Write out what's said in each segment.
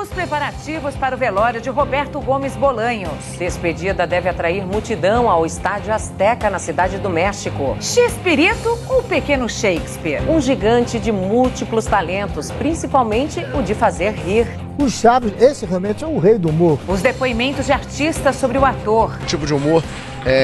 Os preparativos para o velório de Roberto Gomes Bolanhos. Despedida deve atrair multidão ao Estádio Azteca, na Cidade do México. X-Pirito ou Pequeno Shakespeare? Um gigante de múltiplos talentos, principalmente o de fazer rir. O Chaves, esse realmente é o rei do humor. Os depoimentos de artistas sobre o ator. O tipo de humor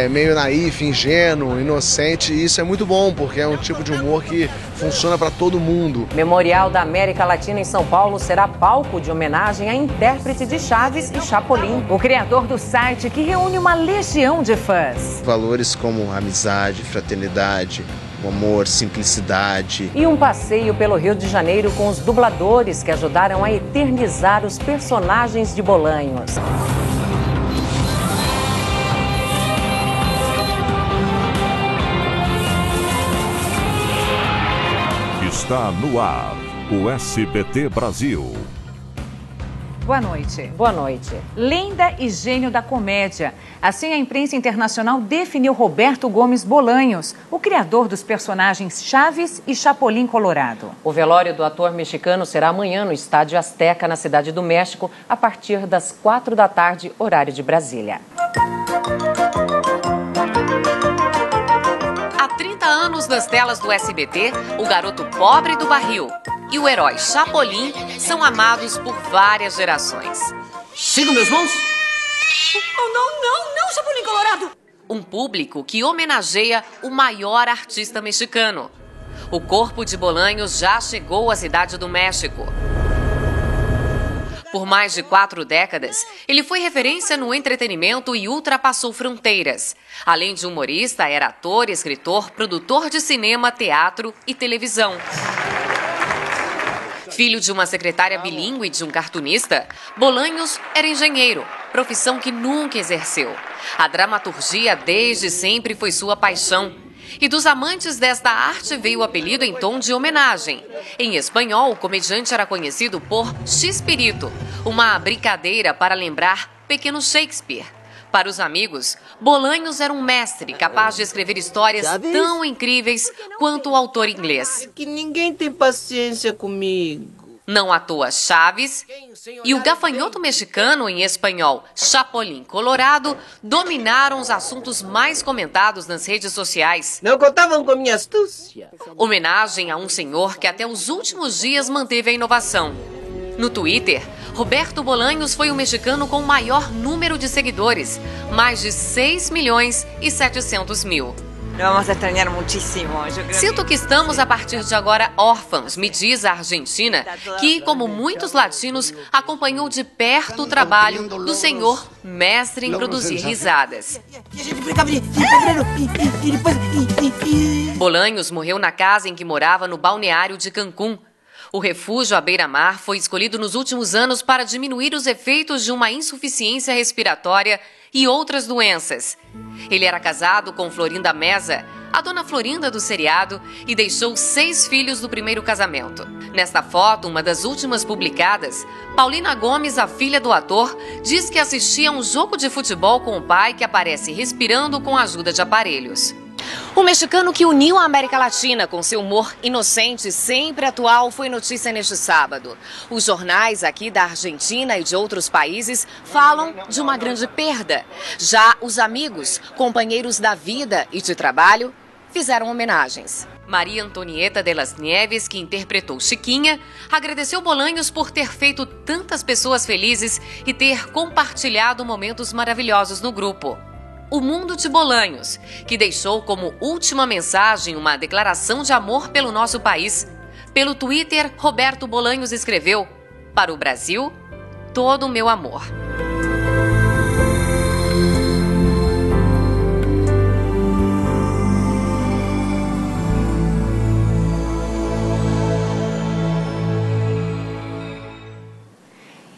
meio naif, ingênuo, inocente, e isso é muito bom, porque é um tipo de humor que funciona para todo mundo. Memorial da América Latina em São Paulo será palco de homenagem à intérprete de Chaves e Chapolin. O criador do site que reúne uma legião de fãs. Valores como amizade, fraternidade, o amor, simplicidade. E um passeio pelo Rio de Janeiro com os dubladores que ajudaram a eternizar os personagens de Bolanhos. Está no ar, o SBT Brasil. Boa noite. Boa noite. Lenda e gênio da comédia. Assim, a imprensa internacional definiu Roberto Gomes Bolanhos, o criador dos personagens Chaves e Chapolin Colorado. O velório do ator mexicano será amanhã no Estádio Azteca, na Cidade do México, a partir das 4 da tarde, horário de Brasília. Há 30 anos nas telas do SBT, o garoto pobre do barril e o herói Chapolin são amados por várias gerações. Siga meus mãos? Oh, não, Chapolin Colorado! Um público que homenageia o maior artista mexicano. O corpo de Bolanhos já chegou à Cidade do México. Por mais de 4 décadas, ele foi referência no entretenimento e ultrapassou fronteiras. Além de humorista, era ator, escritor, produtor de cinema, teatro e televisão. Filho de uma secretária bilíngue e de um cartunista, Bolanhos era engenheiro, profissão que nunca exerceu. A dramaturgia desde sempre foi sua paixão. E dos amantes desta arte veio o apelido em tom de homenagem. Em espanhol, o comediante era conhecido por X-Pirito, uma brincadeira para lembrar Pequeno Shakespeare. Para os amigos, Bolanhos era um mestre capaz de escrever histórias tão incríveis quanto o autor inglês. Que ninguém tem paciência comigo. Não à toa Chaves e o gafanhoto mexicano, em espanhol Chapolin Colorado, dominaram os assuntos mais comentados nas redes sociais. Não contavam com minha astúcia. Homenagem a um senhor que até os últimos dias manteve a inovação. No Twitter, Roberto Bolanhos foi o mexicano com o maior número de seguidores, mais de 6.700.000. Vamos extrañar muchísimo. Sinto que estamos a partir de agora órfãos, me diz a Argentina, que, como muitos latinos, acompanhou de perto o trabalho do senhor mestre em produzir risadas. Bolanhos morreu na casa em que morava no balneário de Cancún. O refúgio à beira-mar foi escolhido nos últimos anos para diminuir os efeitos de uma insuficiência respiratória e outras doenças. Ele era casado com Florinda Meza, a dona Florinda do seriado, e deixou 6 filhos do primeiro casamento. Nesta foto, uma das últimas publicadas, Paulina Gomes, a filha do ator, diz que assistia a um jogo de futebol com o pai que aparece respirando com a ajuda de aparelhos. O mexicano que uniu a América Latina com seu humor inocente e sempre atual foi notícia neste sábado. Os jornais aqui da Argentina e de outros países falam de uma grande perda. Já os amigos, companheiros da vida e de trabalho, fizeram homenagens. Maria Antonieta de las Nieves, que interpretou Chiquinha, agradeceu Bolanhos por ter feito tantas pessoas felizes e ter compartilhado momentos maravilhosos no grupo. O Mundo de Bolanhos, que deixou como última mensagem uma declaração de amor pelo nosso país. Pelo Twitter, Roberto Bolanhos escreveu: "Para o Brasil, todo o meu amor."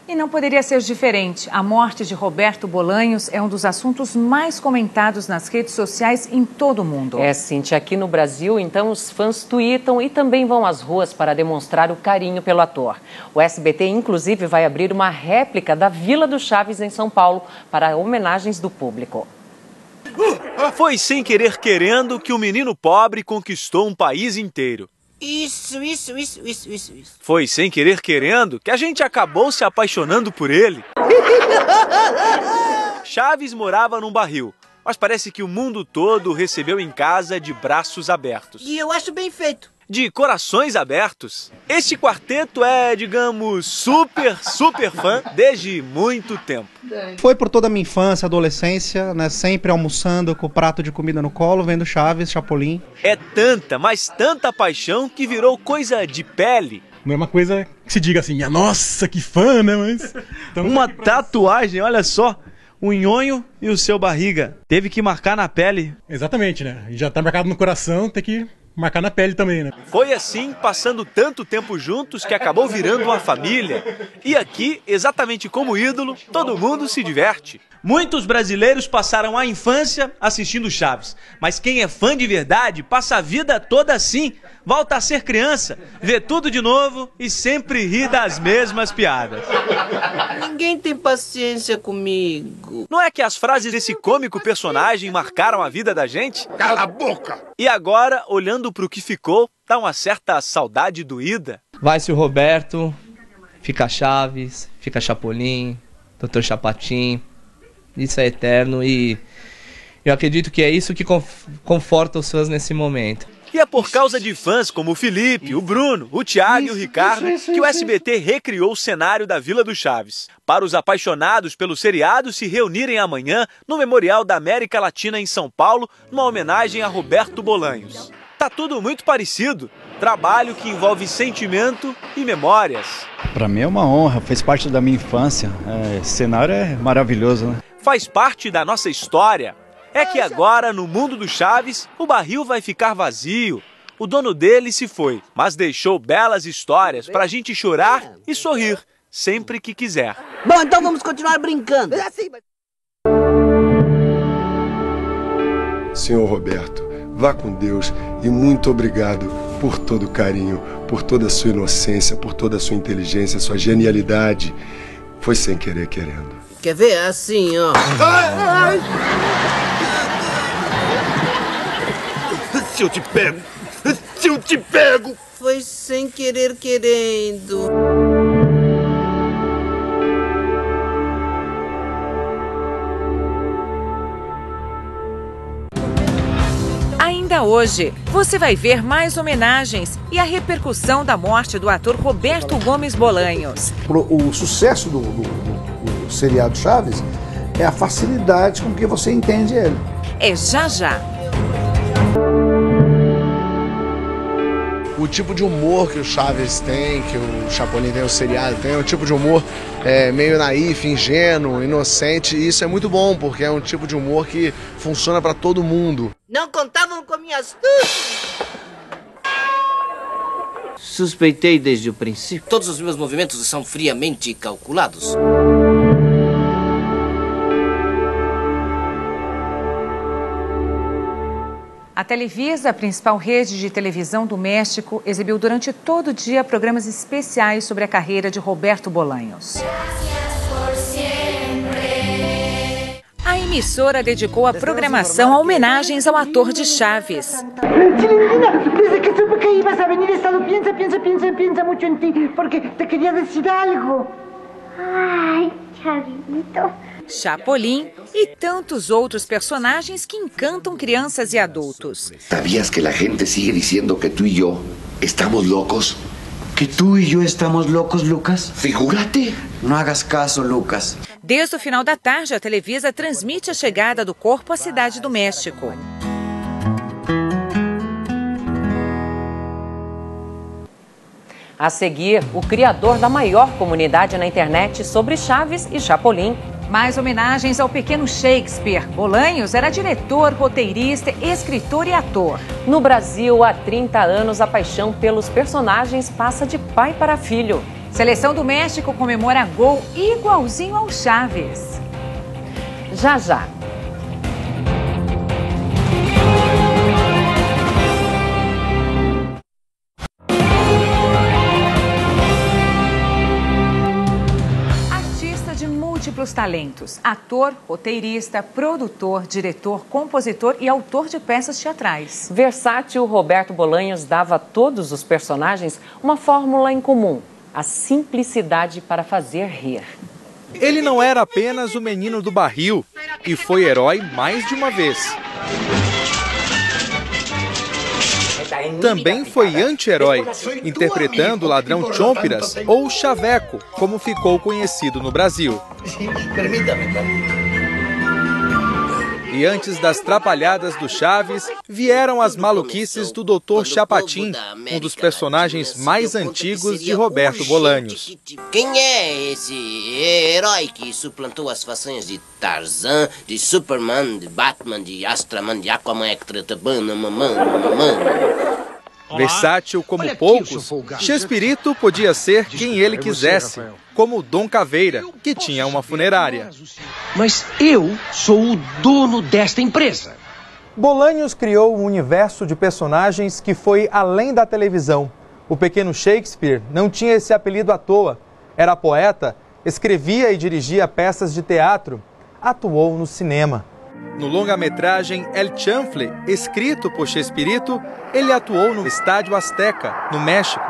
E não poderia ser diferente. A morte de Roberto Bolanhos é um dos assuntos mais comentados nas redes sociais em todo o mundo. É, Cíntia, aqui no Brasil, então, os fãs tweetam e também vão às ruas para demonstrar o carinho pelo ator. O SBT, inclusive, vai abrir uma réplica da Vila do Chaves, em São Paulo, para homenagens do público. Foi sem querer querendo que o menino pobre conquistou um país inteiro. Isso. Foi sem querer querendo que a gente acabou se apaixonando por ele. Chaves morava num barril, mas parece que o mundo todo o recebeu em casa de braços abertos. E eu acho bem feito. De corações abertos. Este quarteto é, digamos, super fã desde muito tempo. Foi por toda a minha infância, adolescência, né, sempre almoçando com o prato de comida no colo, vendo Chaves, Chapolin. É tanta, mas tanta paixão que virou coisa de pele. Não é uma coisa que se diga assim, nossa, que fã, né, mas... Uma tatuagem, olha só. O nhonho e o seu barriga. Teve que marcar na pele. Exatamente, né? Já tá marcado no coração, tem que marcar na pele também, né? Foi assim, passando tanto tempo juntos, que acabou virando uma família. E aqui, exatamente como ídolo, todo mundo se diverte. Muitos brasileiros passaram a infância assistindo Chaves. Mas quem é fã de verdade passa a vida toda assim. Volta a ser criança, vê tudo de novo e sempre ri das mesmas piadas. Ninguém tem paciência comigo. Não é que as frases desse cômico personagem marcaram a vida da gente? Cala a boca! E agora, olhando pro que ficou, dá uma certa saudade doída. Vai-se o Roberto, fica Chaves, fica Chapolin, Dr. Chapatin. Isso é eterno e eu acredito que é isso que conforta os fãs nesse momento. E é por causa de fãs como o Felipe, o Bruno, o Thiago e o Ricardo que o SBT recriou o cenário da Vila do Chaves. Para os apaixonados pelo seriado se reunirem amanhã no Memorial da América Latina em São Paulo, numa homenagem a Roberto Bolanhos. Tá tudo muito parecido. Trabalho que envolve sentimento e memórias. Para mim é uma honra, fez parte da minha infância. Esse cenário é maravilhoso, né? Faz parte da nossa história. É que agora, no mundo do Chaves, o barril vai ficar vazio. O dono dele se foi, mas deixou belas histórias pra gente chorar e sorrir, sempre que quiser. Bom, então vamos continuar brincando. Senhor Roberto, vá com Deus e muito obrigado por todo o carinho, por toda a sua inocência, por toda a sua inteligência, sua genialidade. Foi sem querer querendo. Quer ver? Assim, ó. Ai! Se eu te pego! Se eu te pego! Foi sem querer querendo. Ainda hoje, você vai ver mais homenagens e a repercussão da morte do ator Roberto Gomes Bolanhos. O sucesso do seriado Chaves é a facilidade com que você entende ele. É já. O tipo de humor que o Chaves tem, que o Chapolin tem, o seriado tem, é um tipo de humor meio naif, ingênuo, inocente, e isso é muito bom, porque é um tipo de humor que funciona para todo mundo. Não contavam com a minha astúcia. Suspeitei desde o princípio. Todos os meus movimentos são friamente calculados. A Televisa, a principal rede de televisão do México, exibiu durante todo o dia programas especiais sobre a carreira de Roberto Bolanhos. A emissora dedicou a programação a homenagens ao ator de Chaves. Chilindrina, desde que supe que ibas a venir he estado piensa mucho en ti, porque te quería decir algo. Ay, Chavito. Chapolin e tantos outros personagens que encantam crianças e adultos. ¿Sabías que la gente sigue diciendo que tú y yo estamos locos? ¿Que tú y yo estamos locos, Lucas? Figúrate. No hagas caso, Lucas. Desde o final da tarde, a Televisa transmite a chegada do corpo à cidade do México. A seguir, o criador da maior comunidade na internet sobre Chaves e Chapolin. Mais homenagens ao pequeno Shakespeare. Bolanhos era diretor, roteirista, escritor e ator. No Brasil, há 30 anos, a paixão pelos personagens passa de pai para filho. Seleção do México comemora gol igualzinho ao Chaves. Já. múltiplos talentos: ator, roteirista, produtor, diretor, compositor e autor de peças teatrais. Versátil, Roberto Bolanhos dava a todos os personagens uma fórmula em comum: a simplicidade para fazer rir. Ele não era apenas o menino do barril e foi herói mais de uma vez. Também foi anti-herói, interpretando o ladrão Chompiras ou Chaveco, como ficou conhecido no Brasil. E antes das trapalhadas do Chaves, vieram as maluquices do Dr. Chapatin, um dos personagens mais antigos de Roberto Bolanhos. Quem é esse herói que suplantou as façanhas de Tarzan, de Superman, de Batman, de Astraman, de Aquaman, Versátil como poucos, Chespirito podia ser quem ele quisesse, como Dom Caveira, que tinha uma funerária. Mas eu sou o dono desta empresa. Bolanhos criou um universo de personagens que foi além da televisão. O pequeno Shakespeare não tinha esse apelido à toa. Era poeta, escrevia e dirigia peças de teatro, atuou no cinema. No longa-metragem El Chanfle, escrito por Chespirito, ele atuou no Estádio Azteca, no México.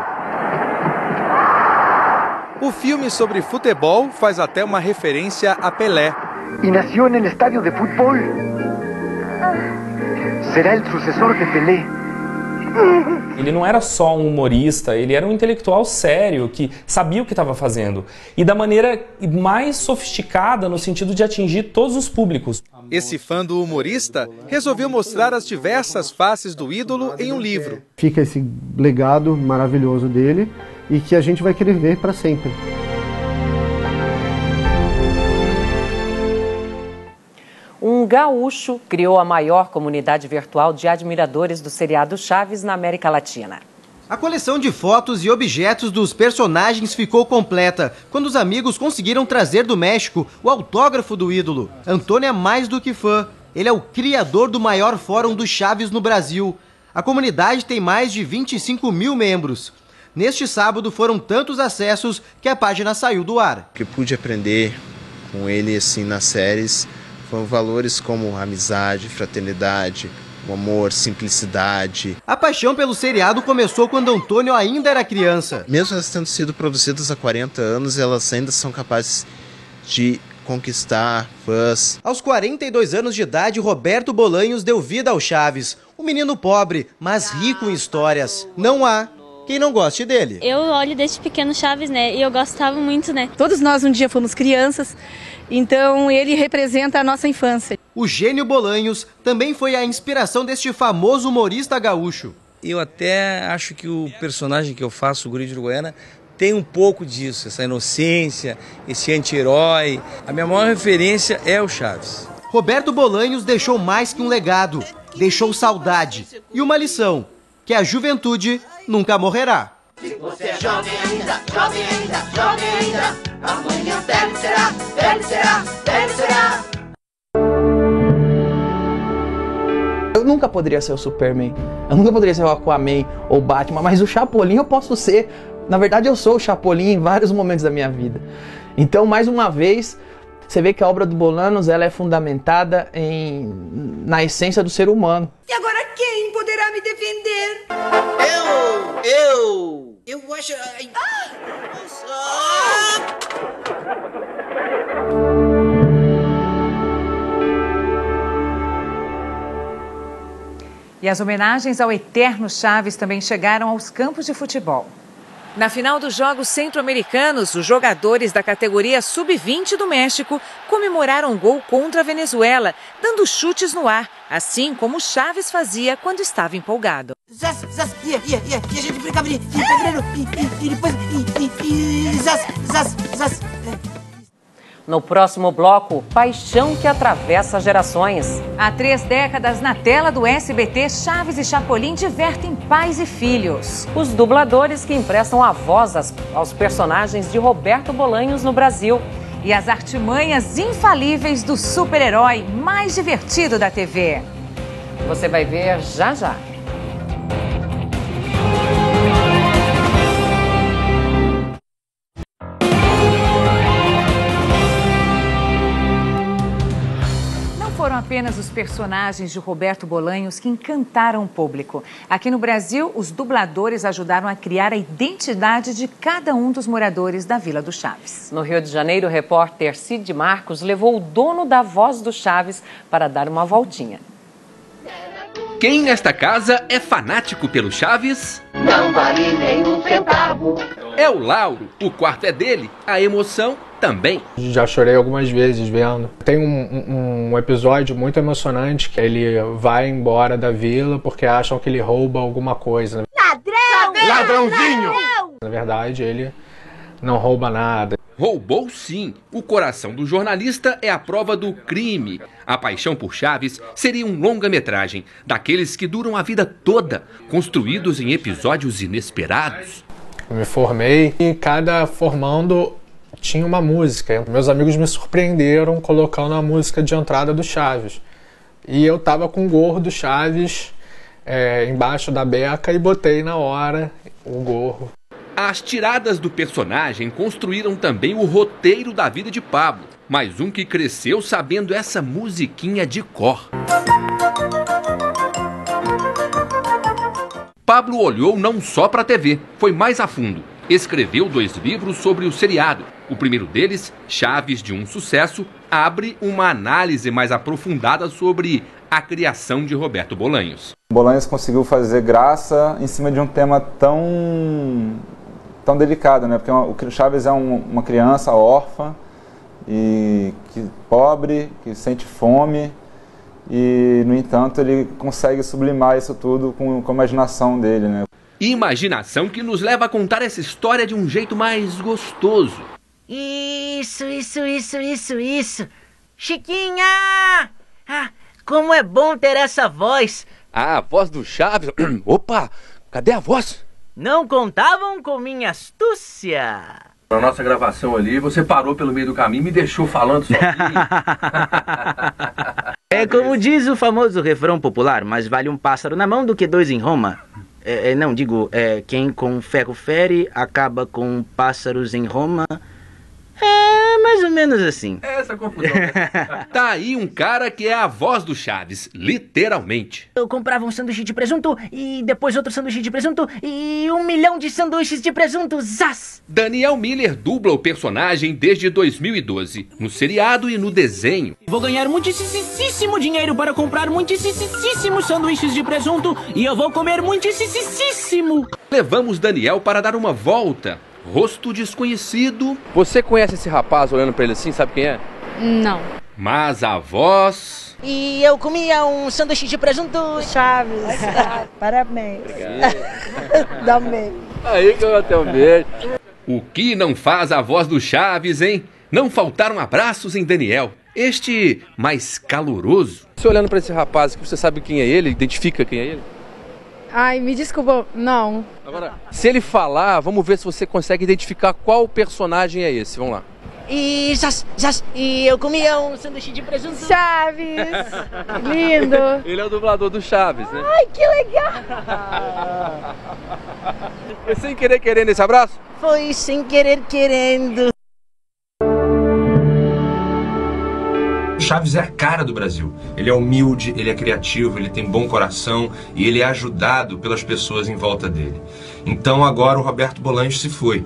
O filme sobre futebol faz até uma referência a Pelé. E nasceu no estádio de futebol. Será o sucessor de Pelé. Ele não era só um humorista, ele era um intelectual sério que sabia o que estava fazendo e da maneira mais sofisticada no sentido de atingir todos os públicos. Esse fã do humorista resolveu mostrar as diversas faces do ídolo em um livro. Fica esse legado maravilhoso dele e que a gente vai querer ver para sempre. Um gaúcho criou a maior comunidade virtual de admiradores do seriado Chaves na América Latina. A coleção de fotos e objetos dos personagens ficou completa quando os amigos conseguiram trazer do México o autógrafo do ídolo. Antônio é mais do que fã. Ele é o criador do maior fórum do Chaves no Brasil. A comunidade tem mais de 25 mil membros. Neste sábado foram tantos acessos que a página saiu do ar. O que eu pude aprender com ele assim nas séries foram valores como amizade, fraternidade, o amor, simplicidade. A paixão pelo seriado começou quando Antônio ainda era criança. Mesmo elas tendo sido produzidas há 40 anos, elas ainda são capazes de conquistar fãs. Aos 42 anos de idade, Roberto Bolanhos deu vida ao Chaves. Um menino pobre, mas rico em histórias. Não há quem não goste dele. Eu olho desde pequeno Chaves, né? E eu gostava muito, né? Todos nós um dia fomos crianças, então ele representa a nossa infância. O gênio Bolanhos também foi a inspiração deste famoso humorista gaúcho. Eu até acho que o personagem que eu faço, o Guri de Uruguaiana, tem um pouco disso, essa inocência, esse anti-herói. A minha maior referência é o Chaves. Roberto Bolanhos deixou mais que um legado, deixou saudade e uma lição, que a juventude nunca morrerá. Você é jovem ainda, jovem ainda, jovem ainda. Amanhã velho será, velho será, velho será. Eu nunca poderia ser o Superman, eu nunca poderia ser o Aquaman ou o Batman, mas o Chapolin eu posso ser. Na verdade eu sou o Chapolin em vários momentos da minha vida. Então, mais uma vez, você vê que a obra do Bolanhos ela é fundamentada na essência do ser humano. E agora quem poderá me defender? Eu acho... E as homenagens ao eterno Chaves também chegaram aos campos de futebol. Na final dos Jogos Centro-Americanos, os jogadores da categoria Sub-20 do México comemoraram um gol contra a Venezuela, dando chutes no ar, assim como Chaves fazia quando estava empolgado. E a gente brincava de pedreiro e depois zaz. No próximo bloco, paixão que atravessa gerações. Há 3 décadas, na tela do SBT, Chaves e Chapolin divertem pais e filhos. Os dubladores que emprestam a voz aos personagens de Roberto Bolanhos no Brasil. E as artimanhas infalíveis do super-herói mais divertido da TV. Você vai ver já já. apenas os personagens de Roberto Bolanhos que encantaram o público. Aqui no Brasil, os dubladores ajudaram a criar a identidade de cada um dos moradores da Vila do Chaves. No Rio de Janeiro, o repórter Cid Marcos levou o dono da voz do Chaves para dar uma voltinha. Quem nesta casa é fanático pelo Chaves? Não vale nenhum centavo. É o Lauro, o quarto é dele, a emoção também. Já chorei algumas vezes vendo. Tem um episódio muito emocionante que ele vai embora da vila porque acham que ele rouba alguma coisa. Ladrão! Ladrãozinho! Na verdade, ele não rouba nada. Roubou sim. O coração do jornalista é a prova do crime. A paixão por Chaves seria um longa-metragem, daqueles que duram a vida toda, construídos em episódios inesperados. Eu me formei e cada formando tinha uma música. Meus amigos me surpreenderam colocando a música de entrada do Chaves. E eu tava com o gorro do Chaves embaixo da beca e botei na hora o gorro. As tiradas do personagem construíram também o roteiro da vida de Pablo, mais um que cresceu sabendo essa musiquinha de cor. Pablo olhou não só para a TV, foi mais a fundo. Escreveu 2 livros sobre o seriado. O primeiro deles, Chaves de um Sucesso, abre uma análise mais aprofundada sobre a criação de Roberto Bolanhos. Bolanhos conseguiu fazer graça em cima de um tema tão delicado, né? Porque o Chaves é uma criança órfã e pobre, que sente fome e, no entanto, ele consegue sublimar isso tudo com a imaginação dele, né? Imaginação que nos leva a contar essa história de um jeito mais gostoso. Isso. Chiquinha! Ah, como é bom ter essa voz. Ah, a voz do Chaves. Opa, cadê a voz? Não contavam com minha astúcia. Na nossa gravação ali, você parou pelo meio do caminho e me deixou falando sozinho. É como diz o famoso refrão popular, mais vale um pássaro na mão do que 2 em Roma. Quem com ferro fere, acaba com pássaros em Roma. É mais ou menos assim. Essa confusão. Tá aí um cara que é a voz do Chaves, literalmente. Eu comprava um sanduíche de presunto, e depois outro sanduíche de presunto, e 1 milhão de sanduíches de presunto, zás! Daniel Miller dubla o personagem desde 2012, no seriado e no desenho. Vou ganhar muitíssimo dinheiro para comprar muitíssimos sanduíches de presunto, e eu vou comer muitíssimo. Levamos Daniel para dar uma volta. Rosto desconhecido. Você conhece esse rapaz olhando pra ele assim, sabe quem é? Não. Mas a voz... E eu comia um sanduíche de presunto. Chaves. Parabéns. Dá um beijo. Aí que eu até um beijo. O que não faz a voz do Chaves, hein? Não faltaram abraços em Daniel. Este mais caloroso. Você olhando pra esse rapaz, que você sabe quem é ele, identifica quem é ele? Ai, me desculpa, não. Agora, se ele falar, vamos ver se você consegue identificar qual personagem é esse. Vamos lá. E eu comia um sanduíche de presunto. Chaves! Lindo! Ele é o dublador do Chaves, né? Ai, que legal! Foi sem querer querendo esse abraço? Foi sem querer querendo. Chaves é a cara do Brasil. Ele é humilde, ele é criativo, ele tem bom coração e ele é ajudado pelas pessoas em volta dele. Então agora o Roberto Bolanhos se foi,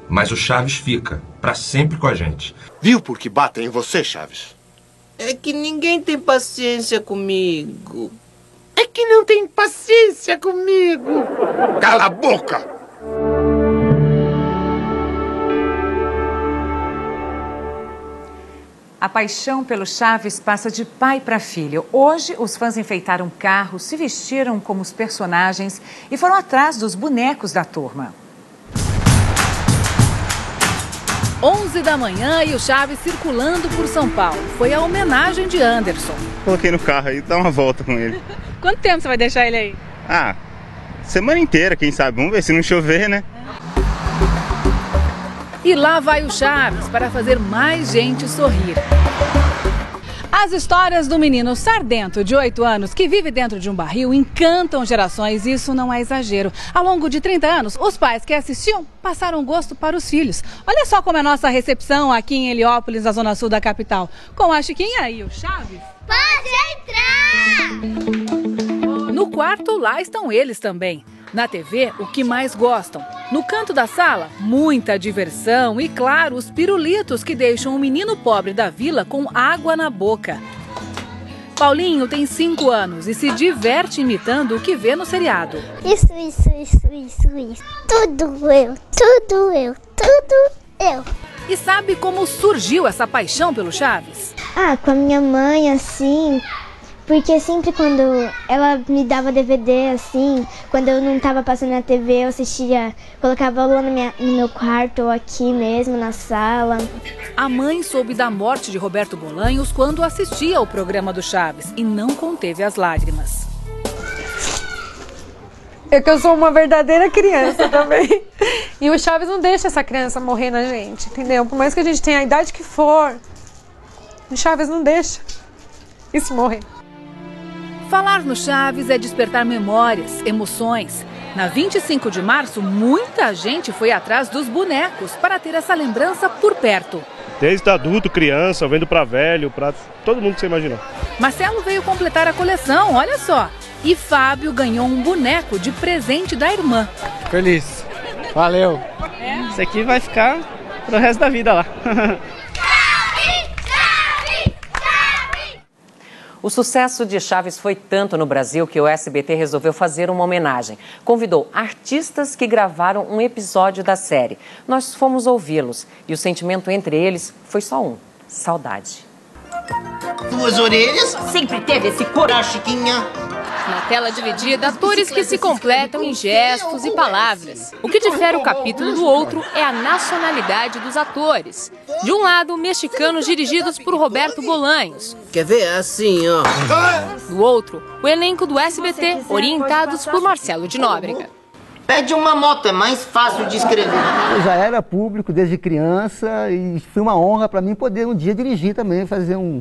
mas o Chaves fica, pra sempre com a gente. Viu por que batem em você, Chaves? É que ninguém tem paciência comigo. É que não tem paciência comigo. Cala a boca! A paixão pelo Chaves passa de pai para filho. Hoje, os fãs enfeitaram carros, se vestiram como os personagens e foram atrás dos bonecos da turma. 11 da manhã e o Chaves circulando por São Paulo. Foi a homenagem de Anderson. Coloquei no carro aí, dá uma volta com ele. Quanto tempo você vai deixar ele aí? Semana inteira, quem sabe. Vamos ver se não chover, né? E lá vai o Chaves para fazer mais gente sorrir. As histórias do menino sardento de 8 anos que vive dentro de um barril encantam gerações, isso não é exagero. Ao longo de 30 anos, os pais que assistiam passaram gosto para os filhos. Olha só como é a nossa recepção aqui em Heliópolis, na zona sul da capital. Com a Chiquinha e o Chaves. Pode entrar! No quarto, lá estão eles também. Na TV, o que mais gostam. No canto da sala, muita diversão e, claro, os pirulitos que deixam o menino pobre da vila com água na boca. Paulinho tem 5 anos e se diverte imitando o que vê no seriado. Isso. Tudo eu. E sabe como surgiu essa paixão pelo Chaves? Com a minha mãe, assim... Porque sempre quando ela me dava DVD, assim, quando eu não tava passando na TV, eu assistia, colocava lá no meu quarto ou aqui mesmo, na sala. A mãe soube da morte de Roberto Bolanhos quando assistia ao programa do Chaves e não conteve as lágrimas. É que eu sou uma verdadeira criança também. E o Chaves não deixa essa criança morrer na gente, entendeu? Por mais que a gente tenha a idade que for, o Chaves não deixa isso morrer. Falar no Chaves é despertar memórias, emoções. Na 25 de março, muita gente foi atrás dos bonecos para ter essa lembrança por perto. Desde adulto, criança, vendo para velho, para todo mundo que você imaginou. Marcelo veio completar a coleção, olha só. E Fábio ganhou um boneco de presente da irmã. Feliz. Valeu. Isso aqui vai ficar pro resto da vida lá. O sucesso de Chaves foi tanto no Brasil que o SBT resolveu fazer uma homenagem. Convidou artistas que gravaram um episódio da série. Nós fomos ouvi-los e o sentimento entre eles foi só um: saudade. 2 orelhas? Sempre teve esse coração, Chiquinha. Na tela dividida, atores que se completam em gestos e palavras. O que difere o capítulo do outro é a nacionalidade dos atores. De um lado, mexicanos dirigidos por Roberto Bolanhos. Quer ver? Assim, ó. Do outro, o elenco do SBT, orientados por Marcelo de Nóbrega. Pede uma moto, é mais fácil de escrever. Eu já era público desde criança e foi uma honra para mim poder um dia dirigir também, fazer um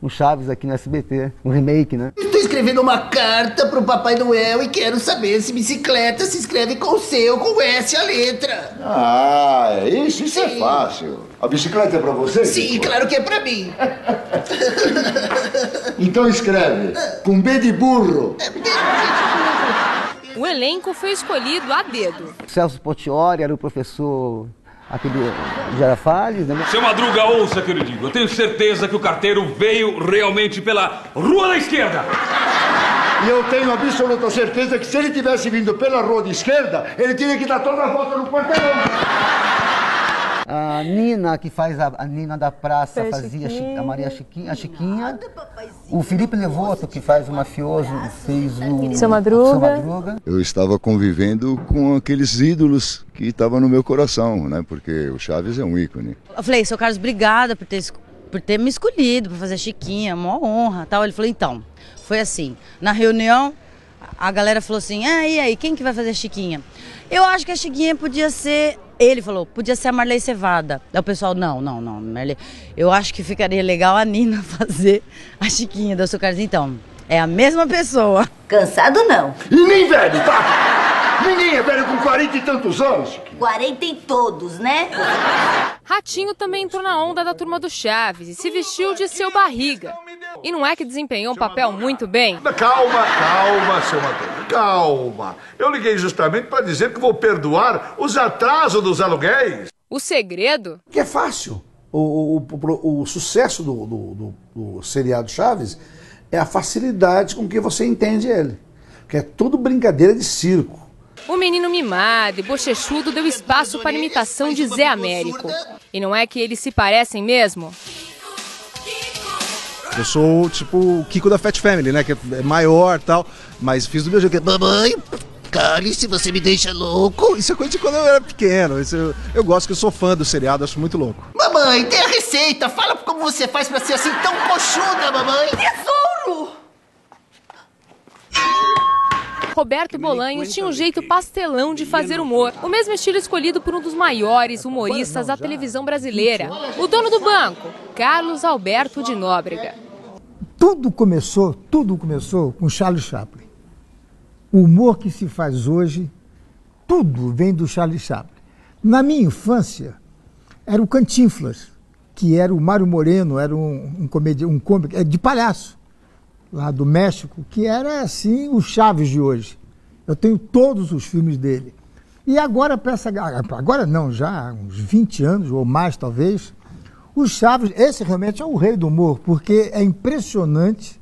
Chaves aqui no SBT, um remake, né? Estou escrevendo uma carta pro Papai Noel e quero saber se bicicleta se escreve com C ou com S a letra. É isso? Isso é fácil. A bicicleta é pra você? Sim, claro que é pra mim. Então escreve, com B de burro. O elenco foi escolhido a dedo. Celso Portiolli era o professor... aquele Girafales, né? Seu Madruga, ouça que eu lhe digo. Eu tenho certeza que o carteiro veio realmente pela rua da esquerda. E eu tenho absoluta certeza que se ele tivesse vindo pela rua de esquerda, ele teria que dar toda a volta no quarteirão. A Nina, que faz a Nina da Praça, fazia a Maria Chiquinha, a Chiquinha. O Felipe Levoto, que faz o mafioso, fez o Seu Madruga. Eu estava convivendo com aqueles ídolos que estavam no meu coração, né? Porque o Chaves é um ícone. Eu falei, seu Carlos, obrigada por ter me escolhido para fazer a Chiquinha, uma honra, tal. Ele falou, então, foi assim, na reunião, a galera falou assim, e aí, quem que vai fazer a Chiquinha? Eu acho que a Chiquinha podia ser... Ele falou, podia ser a Marley Cevada. Aí o pessoal, não, Marley. Eu acho que ficaria legal a Nina fazer a Chiquinha do seu Carlos. Então, é a mesma pessoa. Cansado não. E nem velho, tá? Ninguém é velho com 40 e tantos anos. 40 e todos, né? Ratinho também entrou na onda da turma do Chaves e se vestiu de seu barriga. E não é que desempenhou um papel muito bem? Calma, seu Madruga, calma. Eu liguei justamente para dizer que vou perdoar os atrasos dos aluguéis. O segredo? Que é fácil. O sucesso do seriado Chaves é a facilidade com que você entende ele. Que é tudo brincadeira de circo. O menino mimado e bochechudo deu espaço para a imitação de Zé Américo. E não é que eles se parecem mesmo? Eu sou tipo o Kiko da Fat Family, né? Que é maior e tal, mas fiz do meu jeito. Mamãe, cale-se, você me deixa louco. Isso é coisa de quando eu era pequeno. Eu gosto, que eu sou fã do seriado, acho muito louco. Mamãe, tem a receita. Fala como você faz pra ser assim tão coxuda, mamãe. Tesouro! Roberto Bolanhos tinha um jeito pastelão de fazer humor, o mesmo estilo escolhido por um dos maiores humoristas da televisão brasileira, o dono do banco, Carlos Alberto de Nóbrega. tudo começou com Charlie Chaplin. O humor que se faz hoje, tudo vem do Charlie Chaplin. Na minha infância, era o Cantinflas, que era o Mário Moreno, era um cômico de palhaço, lá do México, que era assim o Chaves de hoje. Eu tenho todos os filmes dele. E agora não, já há uns 20 anos ou mais talvez, o Chaves, esse realmente é o rei do humor, porque é impressionante.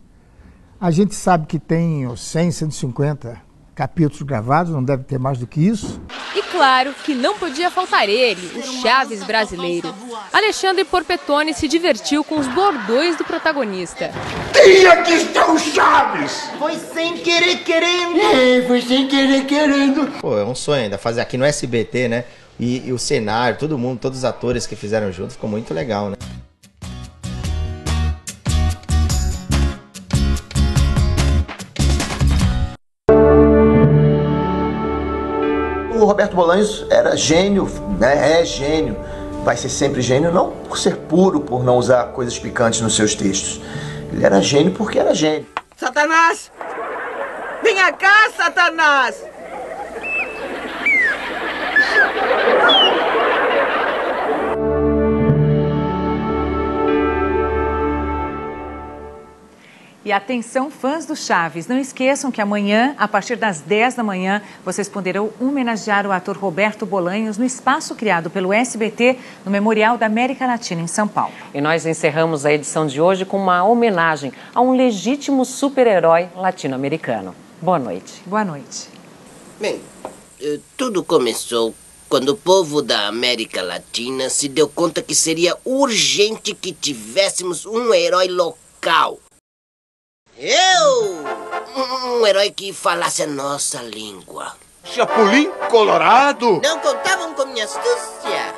A gente sabe que tem 100, 150 capítulos gravados, não deve ter mais do que isso. E claro que não podia faltar ele, o Chaves brasileiro. Alexandre Porpetone se divertiu com os bordões do protagonista. E aqui está o Chaves! Foi sem querer querendo! Foi sem querer querendo! Pô, é um sonho ainda fazer aqui no SBT, né? E o cenário, todo mundo, todos os atores que fizeram junto, ficou muito legal, né? O Roberto Bolanhos era gênio, né? É gênio, vai ser sempre gênio, não por ser puro, por não usar coisas picantes nos seus textos. Ele era gênio porque era gênio. Satanás! Venha cá, Satanás! E atenção, fãs do Chaves, não esqueçam que amanhã, a partir das 10 da manhã, vocês poderão homenagear o ator Roberto Bolanhos no espaço criado pelo SBT no Memorial da América Latina, em São Paulo. E nós encerramos a edição de hoje com uma homenagem a um legítimo super-herói latino-americano. Boa noite. Boa noite. Bem, tudo começou quando o povo da América Latina se deu conta que seria urgente que tivéssemos um herói local. Um herói que falasse a nossa língua. Chapolin Colorado? Não contavam com minha astúcia.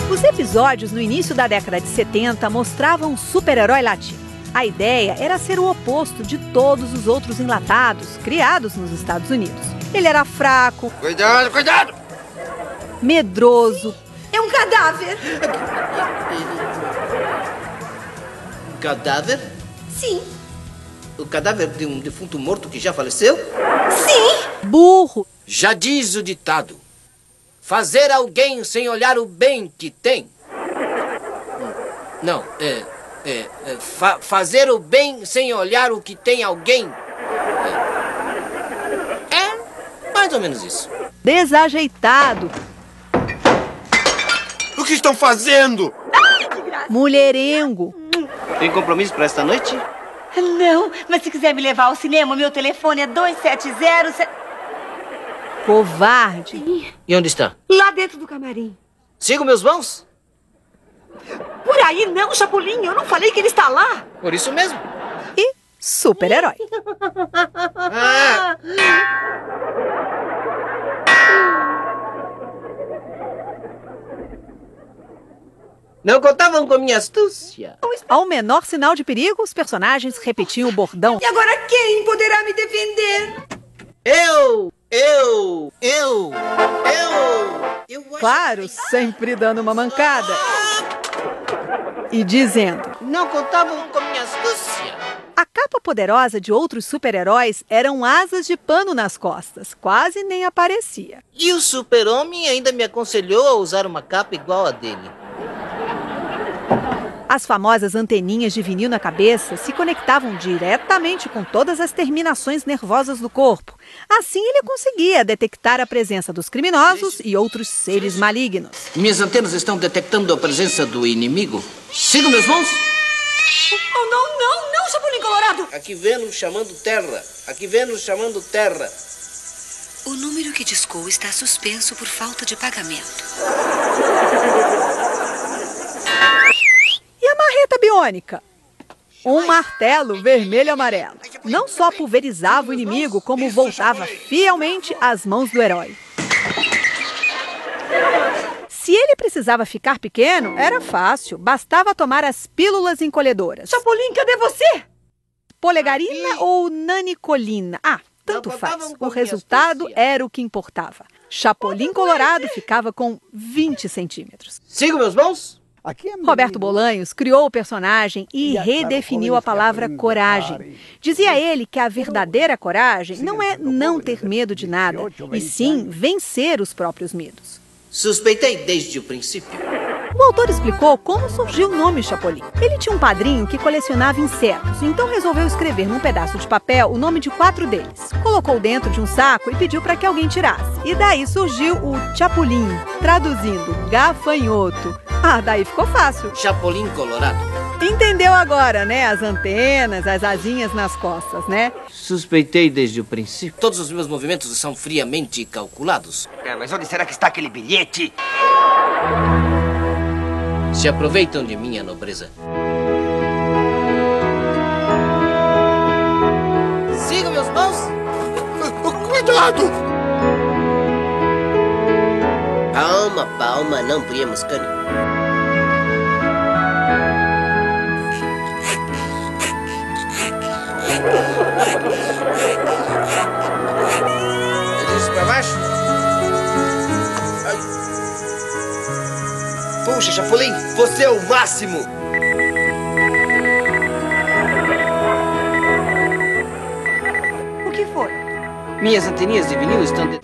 Os episódios no início da década de 70 mostravam um super-herói latino. A ideia era ser o oposto de todos os outros enlatados criados nos Estados Unidos. Ele era fraco. Cuidado, cuidado! Medroso. É um cadáver. Um cadáver? Sim. O cadáver de um defunto morto que já faleceu? Sim! Burro! Já diz o ditado: fazer alguém sem olhar o bem que tem. Não, fazer o bem sem olhar o que tem alguém. É mais ou menos isso. Desajeitado. O que estão fazendo? Mulherengo. Tem compromisso para esta noite? Não, mas se quiser me levar ao cinema, meu telefone é 270... Covarde. E onde está? Lá dentro do camarim. Sigo meus bons? Por aí não, Chapolin. Eu não falei que ele está lá. Por isso mesmo. E super-herói. Não contavam com minha astúcia. Ao menor sinal de perigo, os personagens repetiam o bordão. E agora quem poderá me defender? Eu! Claro, sempre dando uma mancada. E dizendo: não contavam com minha astúcia. A capa poderosa de outros super-heróis eram asas de pano nas costas. Quase nem aparecia. E o super-homem ainda me aconselhou a usar uma capa igual a dele. As famosas anteninhas de vinil na cabeça se conectavam diretamente com todas as terminações nervosas do corpo. Assim ele conseguia detectar a presença dos criminosos e outros seres malignos. Minhas antenas estão detectando a presença do inimigo. Siga meus bons. Oh, não, Chapolin Colorado! Aqui Vênus chamando terra. Aqui Vênus chamando terra. O número que discou está suspenso por falta de pagamento. E a marreta biônica? Um martelo vermelho e amarelo. Não só pulverizava o inimigo, como voltava fielmente às mãos do herói. Se ele precisava ficar pequeno, era fácil. Bastava tomar as pílulas encolhedoras. Chapolin, cadê você? Polegarina ou nanicolina? Ah, tanto faz. O resultado era o que importava. Chapolin Colorado ficava com 20 centímetros. Siga meus bons. Roberto Bolanhos criou o personagem e redefiniu a palavra coragem. Dizia ele que a verdadeira coragem não é não ter medo de nada, e sim vencer os próprios medos. Suspeitei desde o princípio. O autor explicou como surgiu o nome Chapolin. Ele tinha um padrinho que colecionava insetos, então resolveu escrever num pedaço de papel o nome de 4 deles. Colocou dentro de um saco e pediu para que alguém tirasse. E daí surgiu o Chapolin, traduzindo gafanhoto. Ah, daí ficou fácil. Chapolin Colorado. Entendeu agora, né? As antenas, as asinhas nas costas, né? Suspeitei desde o princípio. Todos os meus movimentos são friamente calculados. Mas onde será que está aquele bilhete? Se aproveitam de minha nobreza. Sigam meus mãos. Cuidado! Palma, palma, não priemos cano. Isso pra baixo. Puxa, Chapolin, você é o máximo! O que foi? Minhas anteninhas de vinil estão...